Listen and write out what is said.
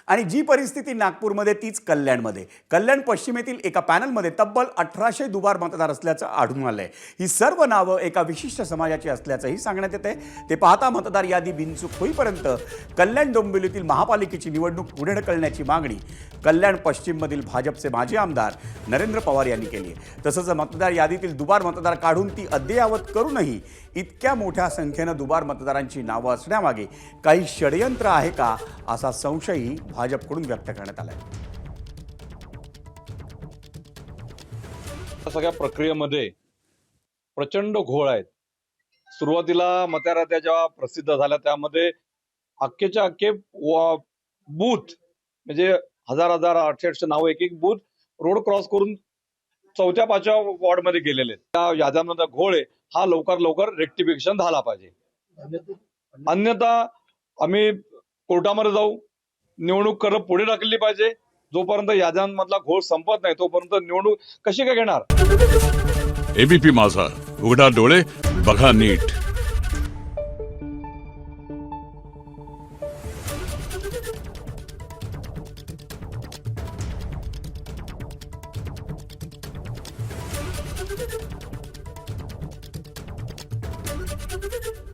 आणि जी परिस्थिती नागपूरमध्ये तीच कल्याणमध्ये. कल्याण पश्चिमेतील एका पॅनलमध्ये तब्बल 1800 दुबार मतदार असल्याचं आढळून आलंय. ही सर्व नावं एका विशिष्ट समाजाची असल्याचंही सांगण्यात येते. ते पाहता मतदार यादी बिनचूक होईपर्यंत कल्याण डोंबिवलीतील महापालिकेची निवडणूक पुढे ढकलण्याची मागणी कल्याण पश्चिममधील भाजपचे माजी आमदार नरेंद्र पवार यांनी केली आहे. तसंच मतदार यादीतील दुबार मतदार काढून ती अद्ययावत करूनही इतक्या मोठ्या संख्येनं दुबार मतदारांची नावं असण्यामागे काही षडयंत्र आहे का असा संशयही भाजपकडून व्यक्त करण्यात आलाय. सगळ्या प्रक्रियेमध्ये प्रचंड घोळ आहेत. सुरुवातीला मतदार जेव्हा प्रसिद्ध झाल्या त्यामध्ये अख्खेच्या अख्खे बूथ म्हणजे हजार 800 नाव एक बूथ रोड क्रॉस करून 4-5व्या वॉर्ड मध्ये गेलेले आहेत. त्या याद्यांमध्ये घोळ आहे, हा लवकर रेक्टिफिकेशन झाला पाहिजे. अन्यथा आम्ही कोर्टामध्ये जाऊ, निवडणूक पुढे ढकलली पाहिजे. जोपर्यंत याद्यांमधला घोळ संपत नाही तोपर्यंत निवडणूक कशी काय घेणार. एबीपी माझा, उघडा डोळे बघा नीट. Thank you.